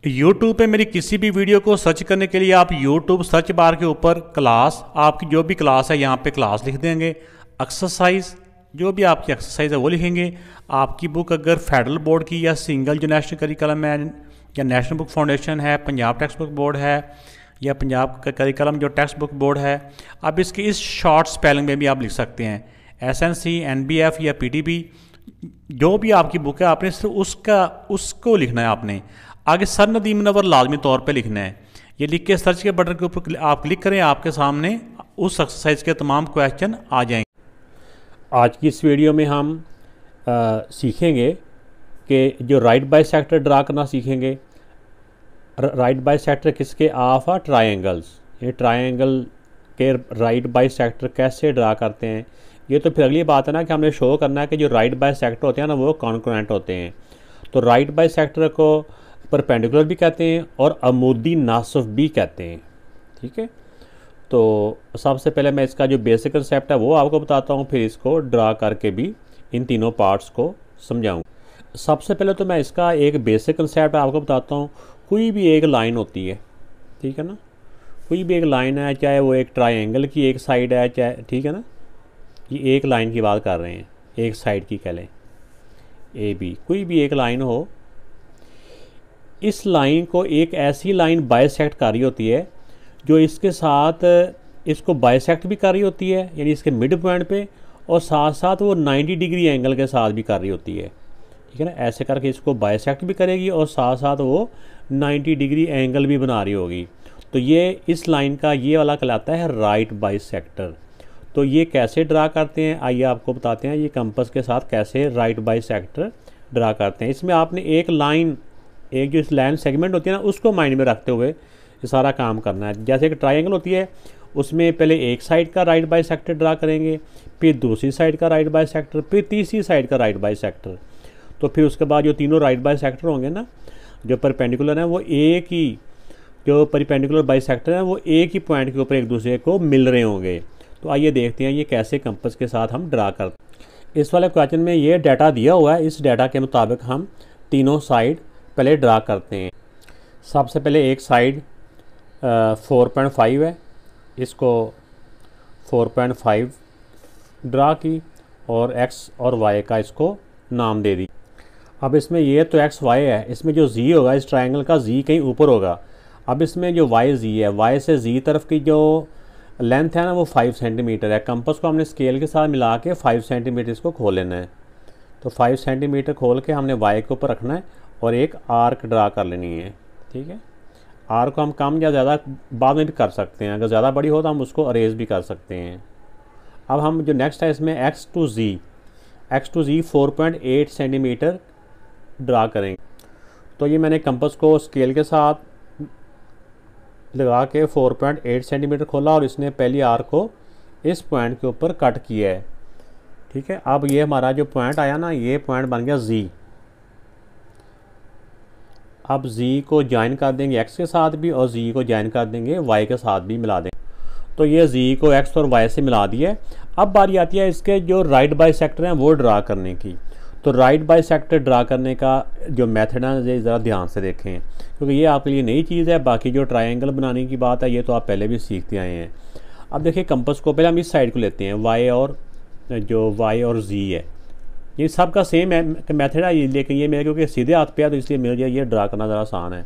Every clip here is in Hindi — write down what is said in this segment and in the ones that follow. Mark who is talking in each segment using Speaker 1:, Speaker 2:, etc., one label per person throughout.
Speaker 1: YouTube पे मेरी किसी भी वीडियो को सर्च करने के लिए आप YouTube सर्च बार के ऊपर क्लास, आपकी जो भी क्लास है यहाँ पे क्लास लिख देंगे। एक्सरसाइज, जो भी आपकी एक्सरसाइज है वो लिखेंगे। आपकी बुक अगर फेडरल बोर्ड की या सिंगल जो नेशनल करिकुलम है या नेशनल बुक फाउंडेशन है, पंजाब टेक्स्ट बुक बोर्ड है या पंजाब का करिकुलम जो टेक्स्ट बुक बोर्ड है, अब इसकी इस शॉर्ट स्पेलिंग में भी आप लिख सकते हैं। SNC, NBF या PTB, जो भी आपकी बुक है आपने सिर्फ उसको लिखना है। आपने आगे सर नदीम मुनव्वर लाजमी तौर पे लिखना है। ये लिख के सर्च के बटन के ऊपर आप क्लिक करें, आपके सामने उस एक्सरसाइज के तमाम क्वेश्चन आ जाएंगे।
Speaker 2: आज की इस वीडियो में हम सीखेंगे कि जो राइट बाइसेक्टर ड्रा करना सीखेंगे। राइट बाइसेक्टर किसके? Of a triangles. ये ट्रायंगल के राइट बाइसेक्टर कैसे ड्रा करते हैं, ये तो फिर अगली बात है ना कि हमने शो करना है कि जो राइट बाइसेक्टर होते हैं ना वो कॉन्ग्रुएंट होते हैं। तो राइट बाइसेक्टर को परपेंडिकुलर भी कहते हैं और अमूदी नासफ भी कहते हैं। ठीक है, तो सबसे पहले मैं इसका जो बेसिक कंसेप्ट है वो आपको बताता हूँ, फिर इसको ड्रा करके भी इन तीनों पार्ट्स को समझाऊँ। सबसे पहले तो मैं इसका एक बेसिक कंसेप्ट आपको बताता हूँ। कोई भी एक लाइन होती है, ठीक है ना, कोई भी एक लाइन है, चाहे वो एक ट्रायंगल की एक साइड है, चाहे, ठीक है ना, ये एक लाइन की बात कर रहे हैं, एक साइड की कह लें AB, कोई भी एक लाइन हो, इस लाइन को एक ऐसी लाइन बाइसेक्ट कर रही होती है जो इसके साथ इसको बाइसेक्ट भी कर रही होती है, यानी इसके मिड पॉइंट पे, और साथ साथ वो 90 डिग्री एंगल के साथ भी कर रही होती है। ठीक है ना, ऐसे करके इसको बाइसेक्ट भी करेगी और साथ साथ वो 90 डिग्री एंगल भी बना रही होगी। तो ये इस लाइन का ये वाला कहलाता है राइट बाइसेक्टर। तो ये कैसे ड्रा करते हैं, आइए आपको बताते हैं ये कंपास के साथ कैसे राइट बाइसेक्टर ड्रा करते हैं। इसमें आपने एक लाइन, एक जो इस लाइन सेगमेंट होती है ना, उसको माइंड में रखते हुए ये सारा काम करना है। जैसे एक ट्रायंगल होती है, उसमें पहले एक साइड का राइट बाइसेक्टर ड्रा करेंगे, फिर दूसरी साइड का राइट बाइसेक्टर, फिर तीसरी साइड का राइट बाइसेक्टर। तो फिर उसके बाद जो तीनों राइट बाइसेक्टर होंगे ना, जो परपेंडिकुलर हैं, वो एक ही, जो परपेंडिकुलर बाइसेक्टर हैं वो एक ही पॉइंट के ऊपर एक दूसरे को मिल रहे होंगे। तो आइए देखते हैं ये कैसे कंपास के साथ हम ड्रा करते हैं। इस वाले क्वेश्चन में ये डाटा दिया हुआ है, इस डाटा के मुताबिक हम तीनों साइड पहले ड्रा करते हैं। सबसे पहले एक साइड 4.5 है, इसको 4.5 ड्रा की और x और y का इसको नाम दे दी। अब इसमें ये तो x y है, इसमें जो z होगा इस ट्रायंगल का, z कहीं ऊपर होगा। अब इसमें जो y z है, y से z तरफ की जो लेंथ है ना वो 5 सेंटीमीटर है। कंपास को हमने स्केल के साथ मिला के 5 सेंटीमीटर इसको खोल लेना है। तो 5 सेंटीमीटर खोल के हमने y के ऊपर रखना है और एक आर्क ड्रा कर लेनी है। ठीक है, आर्क को हम कम या ज़्यादा बाद में भी कर सकते हैं, अगर ज़्यादा बड़ी हो तो हम उसको अरेज भी कर सकते हैं। अब हम जो नेक्स्ट है इसमें x to z 4.8 centimetre draw करेंगे। तो ये मैंने कंपास को स्केल के साथ लगा के 4.8 सेंटीमीटर खोला और इसने पहली आर्क को इस पॉइंट के ऊपर कट किया है। ठीक है, अब ये हमारा जो पॉइंट आया ना, ये पॉइंट बन गया z। अब z को ज्वाइन कर देंगे x के साथ भी और z को ज्वाइन कर देंगे y के साथ भी मिला देंगे। तो ये z को x और y से मिला दिया है। अब बारी आती है इसके जो राइट बाइसेक्टर हैं वो ड्रा करने की। तो राइट बाइसेक्टर ड्रा करने का जो मेथड है ये ज़रा ध्यान से देखें, क्योंकि ये आपके लिए नई चीज़ है। बाकी जो ट्रायंगल बनाने की बात है ये तो आप पहले भी सीखते आए हैं। अब देखिए कंपास को पहले हम इस साइड को लेते हैं, y और z है, ये सब का सेम मेथड है, लेकिन ये मेरे क्योंकि सीधे हाथ पे है तो इसलिए मेरे ये ड्रा करना ज़रा आसान है।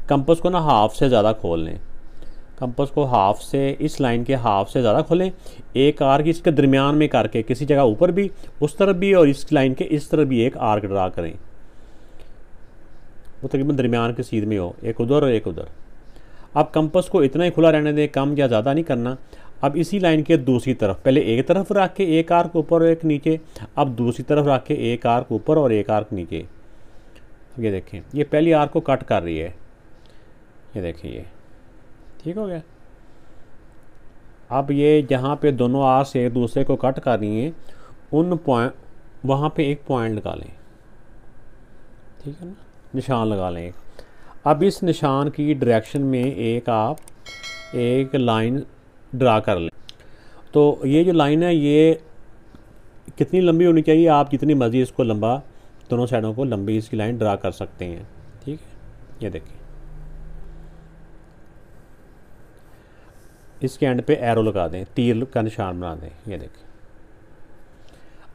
Speaker 2: कंपास को ना हाफ से ज़्यादा खोल लें, कंपास को हाफ से, इस लाइन के हाफ से ज़्यादा खोलें, एक आर्क इसके दरमियान में करके किसी जगह ऊपर भी, उस तरफ भी और इस लाइन के इस तरफ भी एक आर्क ड्रा करें, वो तकरीबन दरमियान के सीध में हो, एक उधर और एक उधर। अब कंपास को इतना ही खुला रहने दें, कम या ज़्यादा नहीं करना। अब इसी लाइन के दूसरी तरफ पहले एक तरफ रख के एक आर्क ऊपर और एक नीचे, अब दूसरी तरफ रख के एक आर्क ऊपर और एक आर्क नीचे। ये देखें, ये पहली आर्क को कट कर रही है, ये देखें, ये ठीक हो गया। अब ये जहाँ पे दोनों आर्क से एक दूसरे को कट कर रही हैं, उन पॉइंट, वहाँ पे एक पॉइंट लगा लें, ठीक है ना, निशान लगा लें। अब इस निशान की डायरेक्शन में एक लाइन ड्रा कर लें। तो ये जो लाइन है ये कितनी लंबी होनी चाहिए, आप जितनी मर्जी इसको लंबा, दोनों साइडों को लंबी इसकी लाइन ड्रा कर सकते हैं। ठीक है, ये देखिए, इसके एंड पे एरो लगा दें, तीर का निशान बना दें। ये देखें,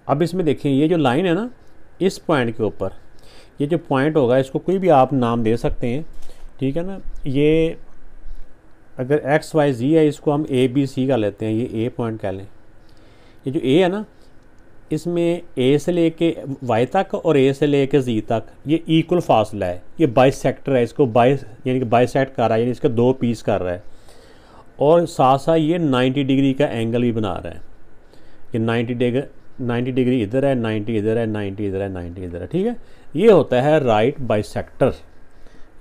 Speaker 2: अब इसमें देखें ये जो लाइन है ना, इस पॉइंट के ऊपर ये जो पॉइंट होगा इसको कोई भी आप नाम दे सकते हैं, ठीक है ना। ये अगर एक्स वाई जी है, इसको हम ए बी सी का लेते हैं, ये ए पॉइंट कह लें। ये जो ए है ना, इसमें ए से लेके वाई तक और ए से लेके जी तक ये इक्वल फासला है, ये बाइसेक्टर है, इसको यानी कि बाइसेक्ट कर रहा है, यानी इसके दो पीस कर रहा है। और साथ साथ ये 90 डिग्री का एंगल भी बना रहा है। ये 90 डिग्री इधर है, 90 इधर है, 90 इधर है, 90 इधर है, ठीक है। ये होता है राइट बाइसेक्टर।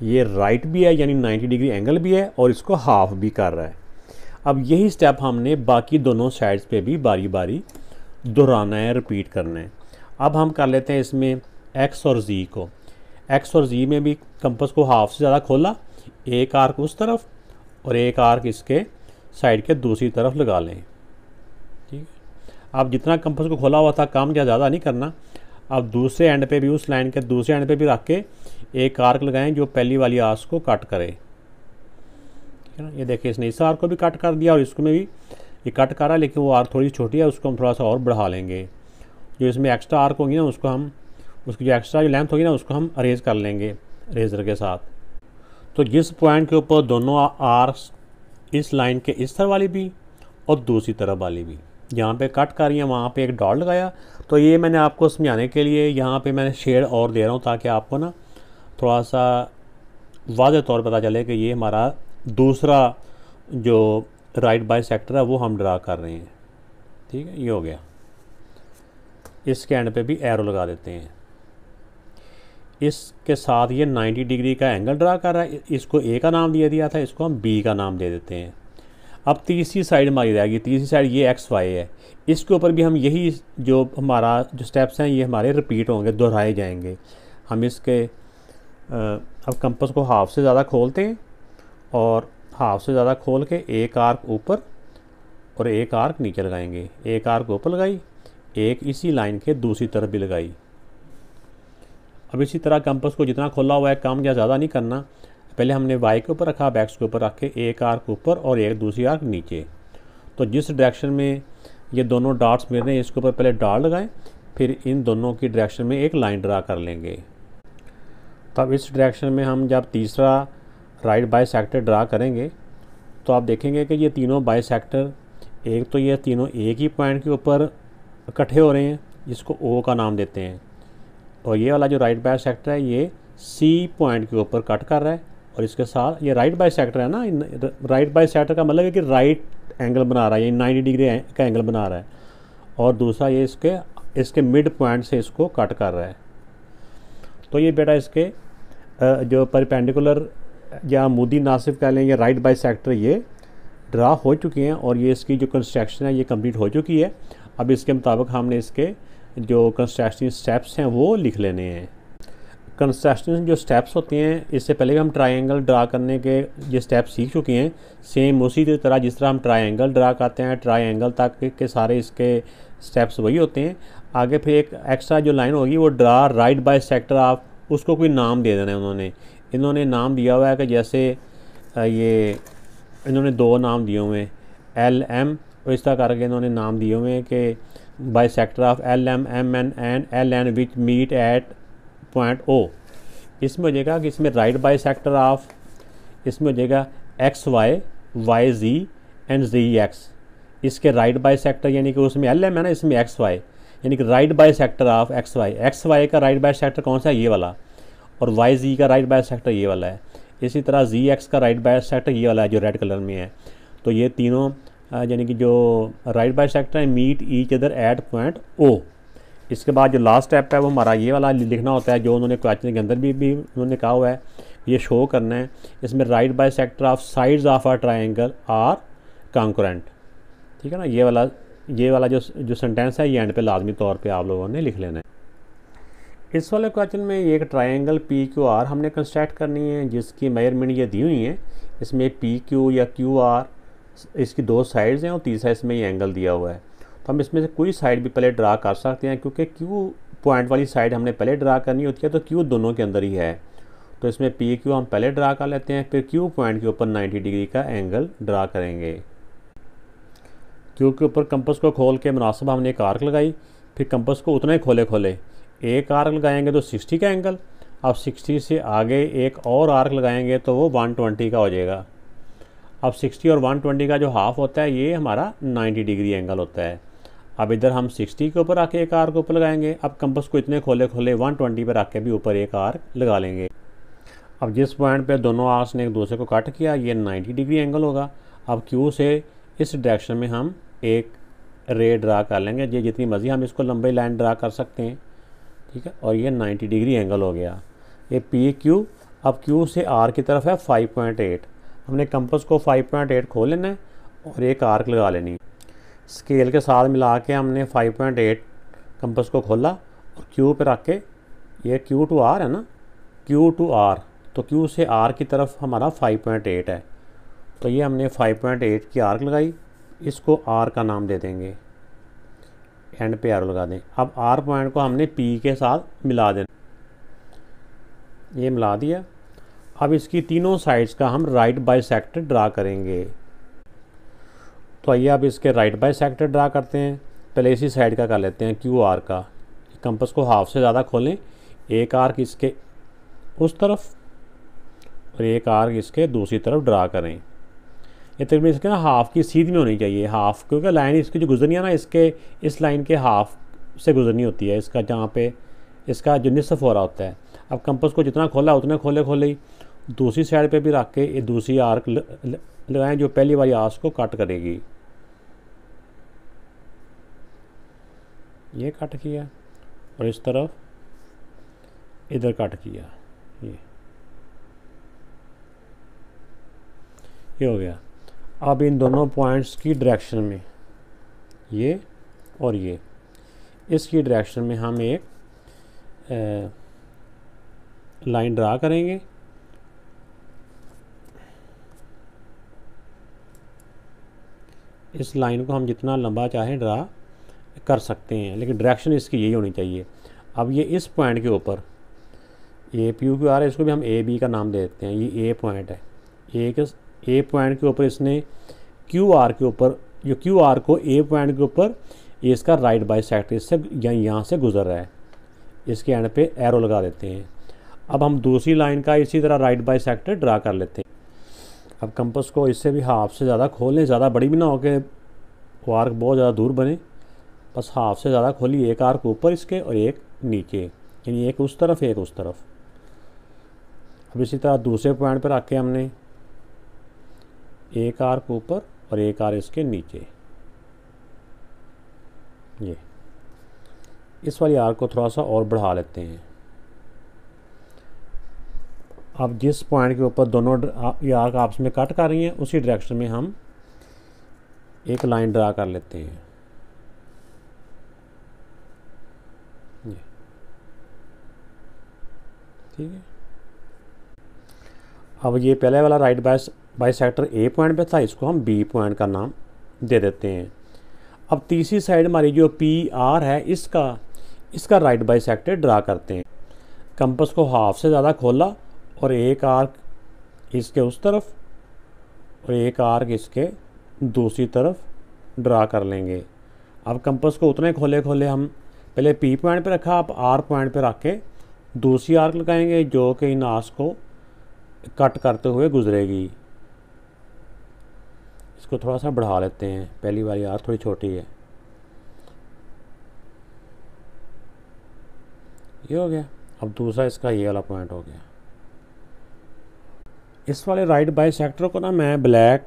Speaker 2: ये राइट भी है यानी 90 डिग्री एंगल भी है और इसको हाफ भी कर रहा है। अब यही स्टेप हमने बाकी दोनों साइड्स पे भी बारी बारी दोहराना है, रिपीट करना है। अब हम कर लेते हैं इसमें एक्स और जी को। एक्स और जी में भी कंपास को हाफ से ज़्यादा खोला, एक आर्क उस तरफ और एक आर्क इसके साइड के दूसरी तरफ लगा लें, ठीक है। अब जितना कंपास को खोला हुआ था कम या ज़्यादा नहीं करना। अब दूसरे एंड पे भी, उस लाइन के दूसरे एंड पे भी रख के एक आर्क लगाएं जो पहली वाली आर्क को कट करे, ठीक है ना। ये देखिए इसने इस आर्क को भी कट कर दिया और इसको में भी ये कट कर रहा है, लेकिन वो आर्क थोड़ी छोटी है, उसको हम थोड़ा सा और बढ़ा लेंगे। जो इसमें एक्स्ट्रा आर्क होगी ना, उसको हम उसकी जो एक्स्ट्रा जो लेंथ होगी ना, उसको हम अरेज कर लेंगे रेजर के साथ। तो जिस पॉइंट के ऊपर दोनों आर्क्स, इस लाइन के इस तरफ वाली भी और दूसरी तरफ वाली भी, जहाँ पे कट कर रही है वहाँ पे एक डॉट लगाया। तो ये मैंने आपको समझाने के लिए यहाँ पे मैंने शेड और दे रहा हूँ, ताकि आपको ना थोड़ा सा वाज़ेह तौर पता चले कि ये हमारा दूसरा जो राइट बाइसेक्टर है वो हम ड्रा कर रहे हैं, ठीक है। ये हो गया। इसके एंड पे भी एरो लगा देते हैं। इसके साथ ये 90 डिग्री का एंगल ड्रा कर रहा है, इसको ए का नाम दिया था, इसको हम बी का नाम दे देते हैं। अब तीसरी साइड हमारी रहेगी, तीसरी साइड ये एक्स वाई है। इसके ऊपर भी हम यही जो हमारा जो स्टेप्स हैं ये हमारे रिपीट होंगे, दोहराए जाएंगे। हम इसके अब कंपास को हाफ से ज़्यादा खोलते हैं और हाफ से ज़्यादा खोल के एक आर्क ऊपर और एक आर्क नीचे लगाएंगे। एक आर्क ऊपर लगाई, एक इसी लाइन के दूसरी तरफ भी लगाई। अब इसी तरह कंपास को जितना खोला हुआ है कम या ज़्यादा नहीं करना। पहले हमने वाई के ऊपर रखा, अब एक्स के ऊपर रख के एक आर्क ऊपर और एक दूसरी आर्क नीचे। तो जिस डायरेक्शन में ये दोनों डॉट्स मिल रहे हैं इसके ऊपर पहले डॉट लगाएं, फिर इन दोनों की डायरेक्शन में एक लाइन ड्रा कर लेंगे। तब इस डायरेक्शन में हम जब तीसरा राइट बाइसेक्टर ड्रा करेंगे तो आप देखेंगे कि ये तीनों बाइसेक्टर, एक तो ये तीनों एक ही पॉइंट के ऊपर इकट्ठे हो रहे हैं, जिसको ओ का नाम देते हैं। और ये वाला जो राइट बाइसेक्टर है ये सी पॉइंट के ऊपर कट कर रहा है और इसके साथ ये राइट बाइसेक्टर है ना, राइट बाइसेक्टर का मतलब है कि राइट एंगल बना रहा है, ये 90 डिग्री का एंगल बना रहा है। और दूसरा ये इसके मिड पॉइंट से इसको कट कर रहा है। तो ये बेटा इसके जो परपेंडिकुलर या मूदी नासिब कह लें या राइट बाइसेक्टर ये ड्रा हो चुके हैं और ये इसकी जो कंस्ट्रक्शन है ये कंप्लीट हो चुकी है। अब इसके मुताबिक हमने इसके जो कंस्ट्रक्शन स्टेप्स हैं वो लिख लेने हैं। कंस्ट्रक्शन जो स्टेप्स होते हैं, इससे पहले हम ट्रायंगल ड्रा करने के ये स्टेप्स सीख चुके हैं। सेम उसी तरह जिस तरह हम ट्रायंगल ड्रा करते हैं, ट्रायंगल तक के सारे इसके स्टेप्स वही होते हैं। आगे फिर एक एक्स्ट्रा जो लाइन होगी वो ड्रा राइट बाइसेक्टर, आप उसको कोई नाम दे देना है। इन्होंने नाम दिया हुआ है कि जैसे ये इन्होंने दो नाम दिए हुए हैं LM, और इस तरह करके इन्होंने नाम दिए हुए हैं कि bisector of LM, MN and LN which meet at point O। इसमें हो जाएगा कि इसमें राइट बाइसेक्टर ऑफ, इसमें हो जाएगा XY, YZ एंड ZX। इसके राइट बाइसेक्टर यानी कि उसमें LM है ना, इसमें XY यानी कि right bisector of XY। XY का राइट बाइसेक्टर कौन सा है, ये वाला, और YZ का राइट बाइसेक्टर ये वाला है। इसी तरह ZX का राइट बाइसेक्टर ये वाला है जो रेड कलर में है। तो ये तीनों यानी कि जो राइट बाइसेक्टर है meet each other at point O। इसके बाद जो लास्ट स्टेप है वो हमारा ये वाला लिखना होता है, जो उन्होंने क्वेश्चन के अंदर भी उन्होंने कहा हुआ है, ये शो करना है। इसमें right bisector of sides of a triangle are concurrent, ठीक है ना। ये वाला जो सेंटेंस है ये एंड पे लाजमी तौर पे आप लोगों ने लिख लेना है। इस वाले क्वेश्चन में एक ट्रायंगल PQR हमने कंस्ट्रक्ट करनी है जिसकी मेजरमेंट ये दी हुई है। इसमें PQ या QR इसकी दो साइड्स हैं और तीसरा इसमें ये एंगल दिया हुआ है। तो हम इसमें से कोई साइड भी पहले ड्रा कर सकते हैं, क्योंकि Q पॉइंट वाली साइड हमने पहले ड्रा करनी होती है, तो Q दोनों के अंदर ही है। तो इसमें PQ हम पहले ड्रा कर लेते हैं, फिर Q पॉइंट के ऊपर 90 डिग्री का एंगल ड्रा करेंगे। क्यू के ऊपर कंपास को खोल के मुनासिब हमने एक आर्क लगाई, फिर कंपास को उतना ही खोले खोले एक आर्क लगाएंगे तो 60 का एंगल, अब 60 से आगे एक और आर्क लगाएंगे तो वो 120 का हो जाएगा। अब 60 और 120 का जो हाफ होता है ये हमारा 90 डिग्री एंगल होता है। अब इधर हम 60 के ऊपर आके एक आर्क ऊपर लगाएंगे, अब कंपास को इतने खोले खोले 120 पर आके भी ऊपर एक आर्क लगा लेंगे। अब जिस पॉइंट पे दोनों आर्क्स ने एक दूसरे को कट किया ये 90 डिग्री एंगल होगा। अब क्यू से इस डायरेक्शन में हम एक रे ड्रा कर लेंगे, ये जितनी मर्जी हम इसको लंबी लाइन ड्रा कर सकते हैं, ठीक है। और ये 90 डिग्री एंगल हो गया ये पी क्यू। अब क्यू से आर की तरफ है 5.8, हमने कंपास को 5.8 खोल लेना है और एक आर्क लगा लेनी। स्केल के साथ मिला के हमने 5.8 कंपास को खोला और क्यू पे रख के, ये क्यू टू आर है ना, क्यू टू आर, तो क्यू से आर की तरफ हमारा 5.8 है, तो ये हमने 5.8 की आर्क लगाई, इसको आर का नाम दे देंगे, एंड पे एरो लगा दें। अब आर पॉइंट को हमने पी के साथ मिला देना, ये मिला दिया। अब इसकी तीनों साइड्स का हम राइट बाइसेक्टर ड्रा करेंगे। तो आइए अब इसके राइट बाइसेक्टर ड्रा करते हैं। पहले इसी साइड का कर लेते हैं क्यू आर का। कंपास को हाफ से ज़्यादा खोलें, एक आर्क इसके उस तरफ और एक आर्क इसके दूसरी तरफ ड्रा करें। ये तकरीबन इसके ना हाफ की सीध में होनी चाहिए, हाफ, क्योंकि लाइन इसकी जो गुजरनी है ना इसके इस लाइन के हाफ से गुजरनी होती है, इसका जहाँ पे इसका जो निसफ हो रहा होता है। अब कंपास को जितना खोला उतने खोले खोले ही दूसरी साइड पे भी रख के ये दूसरी आर्क लगाएं जो पहली वाली आर्क को कट करेगी। ये कट किया और इस तरफ इधर कट किया, ये हो गया। अब इन दोनों पॉइंट्स की डायरेक्शन में, ये और ये, इसकी डायरेक्शन में हम एक लाइन ड्रा करेंगे। इस लाइन को हम जितना लंबा चाहें ड्रा कर सकते हैं, लेकिन डायरेक्शन इसकी यही होनी चाहिए। अब ये इस पॉइंट के ऊपर A P U Q R है, इसको भी हम ए बी का नाम दे देते हैं, ये ए पॉइंट है। ए पॉइंट के ऊपर इसने क्यू आर के ऊपर, जो क्यू आर को ए पॉइंट के ऊपर ये इसका राइट बाइसेक्टर इससे यहाँ से गुजर रहा है, इसके एंड पे एरो लगा देते हैं। अब हम दूसरी लाइन का इसी तरह राइट बाइसेक्टर ड्रा कर लेते हैं। अब कंपास को इससे भी हाफ से ज़्यादा खोलें, ज़्यादा बड़ी भी ना हो के वो आर्क बहुत ज़्यादा दूर बने, बस हाफ से ज़्यादा खोली, एक आर्क ऊपर इसके और एक नीचे, यानी एक उस तरफ एक उस तरफ। अब इसी तरह दूसरे पॉइंट पर रख के हमने एक आर्क ऊपर और एक आर्क इसके नीचे, ये इस वाली आर्क को थोड़ा सा और बढ़ा लेते हैं। अब जिस पॉइंट के ऊपर दोनों ये आर्क आपस में कट कर रही हैं उसी डायरेक्शन में हम एक लाइन ड्रा कर लेते हैं, ये ठीक है। अब ये पहले वाला राइट बाइसेक्टर ए पॉइंट पे था, इसको हम बी पॉइंट का नाम दे देते हैं। अब तीसरी साइड हमारी जो पी आर है इसका राइट बाइसेक्टर ड्रा करते हैं। कंपास को हाफ से ज़्यादा खोला और एक आर्क इसके उस तरफ और एक आर्क इसके दूसरी तरफ ड्रा कर लेंगे। अब कंपास को उतने खोले खोले हम पहले पी पॉइंट पे रखा, अब आर पॉइंट पे रख के दूसरी आर्क लगाएंगे जो कि इन आर्क्स को कट करते हुए गुजरेगी। इसको थोड़ा सा बढ़ा लेते हैं, पहली वाली आर्क थोड़ी छोटी है, ये हो गया। अब दूसरा इसका ये वाला पॉइंट हो गया। इस वाले राइट बाइसेक्टर को ना मैं ब्लैक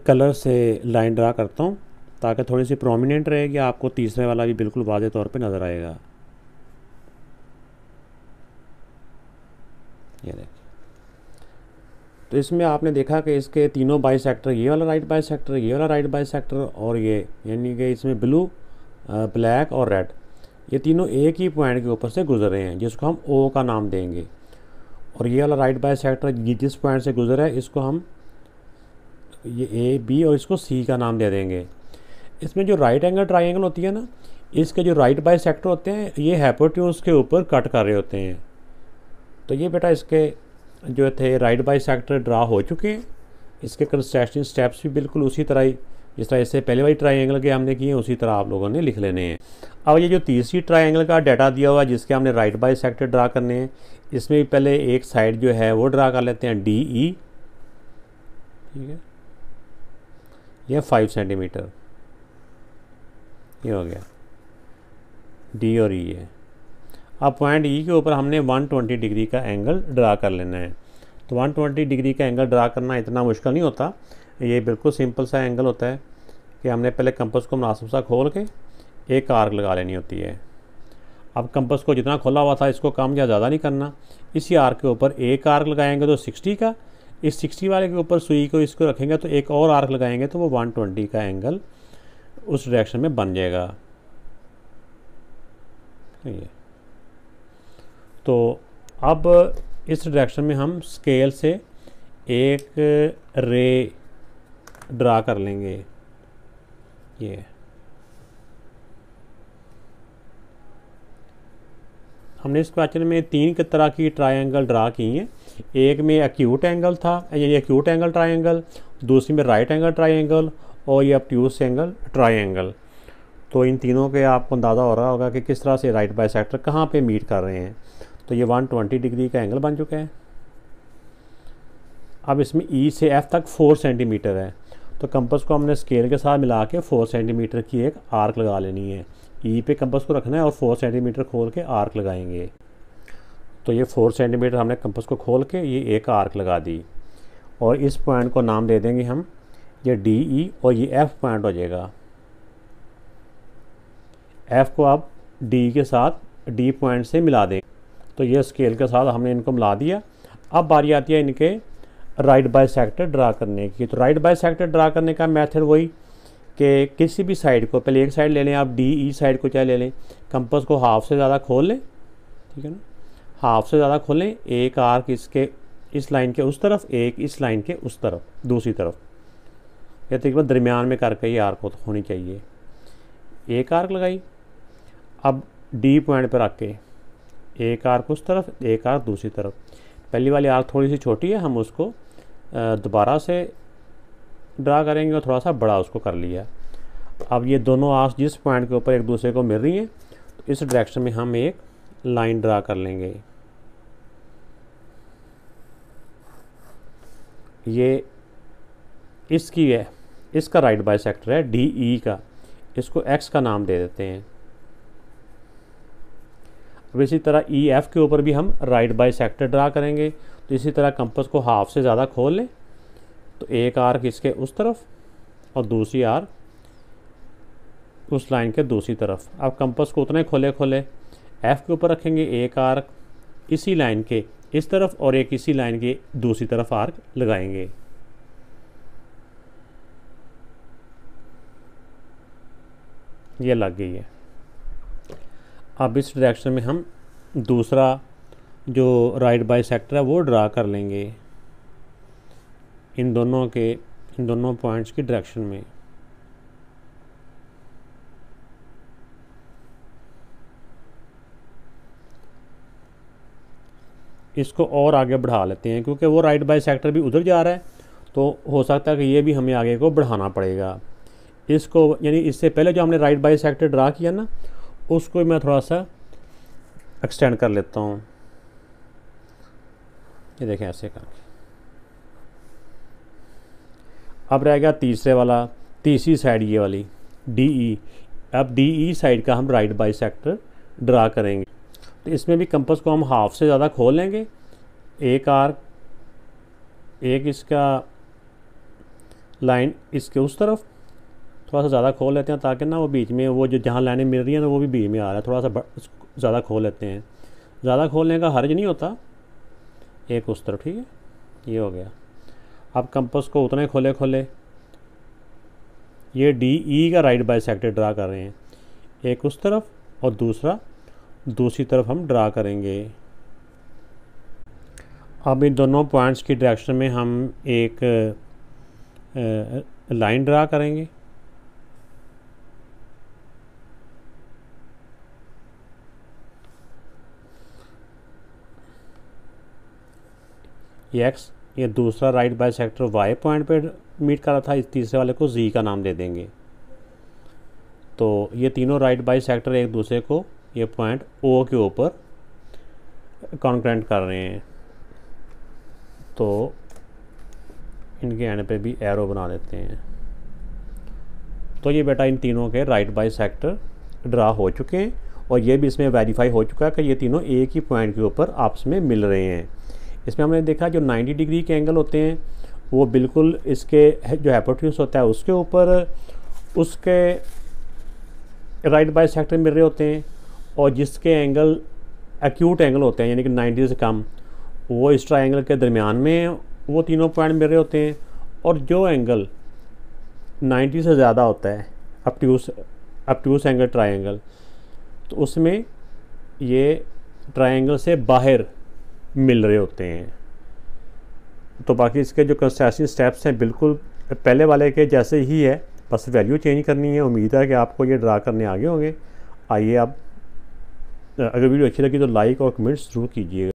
Speaker 2: कलर से लाइन ड्रा करता हूँ ताकि थोड़ी सी प्रोमिनेंट रहेगी, आपको तीसरे वाला भी बिल्कुल वाज़े तौर पे नज़र आएगा। ये देखिए, तो इसमें आपने देखा कि इसके तीनों बाइसेक्टर, ये वाला राइट बाइसेक्टर, ये वाला राइट बाइसेक्टर और ये, यानी कि इसमें ब्लू, ब्लैक और रेड, ये तीनों एक ही पॉइंट के ऊपर से गुजर रहे हैं जिसको हम ओ का नाम देंगे। और ये वाला राइट बाइसेक्टर जिस पॉइंट से गुजर है इसको हम ये ए बी और इसको सी का नाम दे देंगे। इसमें जो राइट एंगल ट्राइंगल होती है ना, इसके जो राइट बाइसेक्टर होते हैं ये हाइपोटेन्यूज के ऊपर कट कर रहे होते हैं। तो ये बेटा इसके जो थे राइट बाइसेक्टर ड्रा हो चुके हैं, इसके कंस्ट्रक्शन स्टेप्स भी बिल्कुल उसी तरह ही जिस तरह इससे पहले वाली ट्राइंगल के हमने किए उसी तरह आप लोगों ने लिख लेने हैं। अब ये जो तीसरी ट्राइंगल का डाटा दिया हुआ है जिसके हमने राइट बाई सेक्टर ड्रा करने हैं, इसमें भी पहले एक साइड जो है वो ड्रा कर लेते हैं DE, ठीक है, यह 5 सेंटीमीटर, ये हो गया D और E है। अब पॉइंट E के ऊपर हमने 120 डिग्री का एंगल ड्रा कर लेना है। तो 120 डिग्री का एंगल ड्रा करना इतना मुश्किल नहीं होता, ये बिल्कुल सिंपल सा एंगल होता है कि हमने पहले कंपास को मुनासिब सा खोल के एक आर्क लगा लेनी होती है। अब कंपास को जितना खोला हुआ था इसको कम या ज़्यादा नहीं करना, इसी आर्क के ऊपर एक आर्क लगाएंगे तो 60 का, इस 60 वाले के ऊपर सुई को इसको रखेंगे तो एक और आर्क लगाएंगे तो वो 120 का एंगल उस डायरेक्शन में बन जाएगा। ये तो अब इस डायरेक्शन में हम स्केल से एक रे ड्रा कर लेंगे। ये हमने इस क्वेश्चन में 3 तरह की ट्रायंगल ड्रा की हैं। एक में एक्यूट एंगल था, यानी एक्यूट एंगल ट्रायंगल, दूसरी में राइट एंगल ट्रायंगल और ये ऑब्ट्यूज एंगल ट्रायंगल। तो इन तीनों के आपको अंदाज़ा हो रहा होगा कि किस तरह से राइट बाई सेक्टर कहाँ पे मीट कर रहे हैं। तो ये 120 डिग्री का एंगल बन चुका है। अब इसमें E से F तक 4 सेंटीमीटर है, तो कंपास को हमने स्केल के साथ मिला के 4 सेंटीमीटर की एक आर्क लगा लेनी है। E पे कंपास को रखना है और 4 सेंटीमीटर खोल के आर्क लगाएंगे। तो ये 4 सेंटीमीटर हमने कंपास को खोल के ये एक आर्क लगा दी और इस पॉइंट को नाम दे देंगे हम, ये DE और ये F पॉइंट हो जाएगा। F को आप D के साथ D पॉइंट से मिला दें। तो ये स्केल के साथ हमने इनको मिला दिया। अब बारी आती है इनके राइट बाई सेक्टर ड्रा करने की। तो राइट बाई सेक्टर ड्रा करने का मेथड वही कि किसी भी साइड को, पहले एक साइड ले लें आप, DE साइड को चाहे ले लें, कंपास को हाफ से ज़्यादा खोल लें, ठीक है ना, हाफ से ज़्यादा खोलें, एक आर्क इसके इस लाइन के उस तरफ, एक इस लाइन के उस तरफ, दूसरी तरफ, या तकरीबन दरमियान में करके ये आर्क होनी चाहिए। एक आर्क लगाई, अब D पॉइंट पर रख के एक आर्क उस तरफ, एक आर्क दूसरी तरफ। पहली वाली आर्क थोड़ी सी छोटी है, हम उसको दोबारा से ड्रा करेंगे और थोड़ा सा बड़ा उसको कर लिया। अब ये दोनों आर्क जिस पॉइंट के ऊपर एक दूसरे को मिल रही हैं, तो इस डायरेक्शन में हम एक लाइन ड्रा कर लेंगे। ये इसकी है, इसका राइट बाई सेक्टर है DE का, इसको X का नाम दे देते हैं। अब इसी तरह EF के ऊपर भी हम राइट बाई सेक्टर ड्रा करेंगे। तो इसी तरह कंपास को हाफ से ज़्यादा खोल लें, तो एक आर्क इसके उस तरफ और दूसरी आर्क उस लाइन के दूसरी तरफ। अब कंपास को उतने खोले खोले F के ऊपर रखेंगे, एक आर्क इसी लाइन के इस तरफ और एक इसी लाइन के दूसरी तरफ आर्क लगाएंगे। ये लग गई है। अब इस डायरेक्शन में हम दूसरा जो राइट बाई सेक्टर है वो ड्रा कर लेंगे इन दोनों पॉइंट्स की डायरेक्शन में। इसको और आगे बढ़ा लेते हैं क्योंकि वो राइट बाई सेक्टर भी उधर जा रहा है, तो हो सकता है कि ये भी हमें आगे को बढ़ाना पड़ेगा। इसको यानी इससे पहले जो हमने राइट बाई सेक्टर ड्रा किया ना, उसको मैं थोड़ा सा एक्सटेंड कर लेता हूँ। ये देखें ऐसे करके। अब रह गया तीसरी साइड ये वाली DE। अब DE साइड का हम राइट बाई सेक्टर ड्रा करेंगे। तो इसमें भी कंपास को हम हाफ से ज़्यादा खोल लेंगे, एक आर्क एक इसका लाइन इसके उस तरफ थोड़ा सा ज़्यादा खोल लेते हैं ताकि ना वो बीच में वो जो जहाँ लाइनें मिल रही हैं ना वो भी बीच में आ रहा है, थोड़ा सा ज़्यादा खोल लेते हैं। ज़्यादा खोलने का हर्ज नहीं होता, एक उस तरफ, ठीक है, ये हो गया। अब कंपास को उतने खोले खोले ये DE का राइट बाई सेक्टर ड्रा कर रहे हैं, एक उस तरफ और दूसरा दूसरी तरफ हम ड्रा करेंगे। अब इन दोनों पॉइंट्स की डायरेक्शन में हम एक लाइन ड्रा करेंगे। ये X, ये दूसरा right by sector Y point पे मीट कर रहा था, इस तीसरे वाले को जी का नाम दे देंगे। तो ये तीनों राइट बाई सेक्टर एक दूसरे को ये पॉइंट ओ के ऊपर कॉन्करेंट कर रहे हैं, तो इनके एंड पे भी एरो बना देते हैं। तो ये बेटा इन तीनों के राइट बाई सेक्टर ड्रा हो चुके हैं और ये भी इसमें वेरीफाई हो चुका है कि ये तीनों एक ही पॉइंट के ऊपर आपस में मिल रहे हैं। इसमें हमने देखा जो 90 डिग्री के एंगल होते हैं वो बिल्कुल इसके जो हाइपोटेन्यूज होता है उसके ऊपर उसके राइट बाई सेक्टर मिल रहे होते हैं, और जिसके एंगल एक्यूट एंगल होते हैं यानी कि 90 से कम, वो इस ट्रायंगल के दरमियान में वो तीनों पॉइंट मिल रहे होते हैं। और जो एंगल 90 से ज़्यादा होता है अपट्यूस एंगल ट्रायंगल, तो उसमें ये ट्रायंगल से बाहर मिल रहे होते हैं। तो बाकी इसके जो कंस्ट्रक्शन स्टेप्स हैं बिल्कुल पहले वाले के जैसे ही है, बस वैल्यू चेंज करनी है। उम्मीद है कि आपको ये ड्रा करने आगे होंगे। आइए अब, अगर वीडियो अच्छी लगी तो लाइक और कमेंट्स ज़रूर कीजिएगा।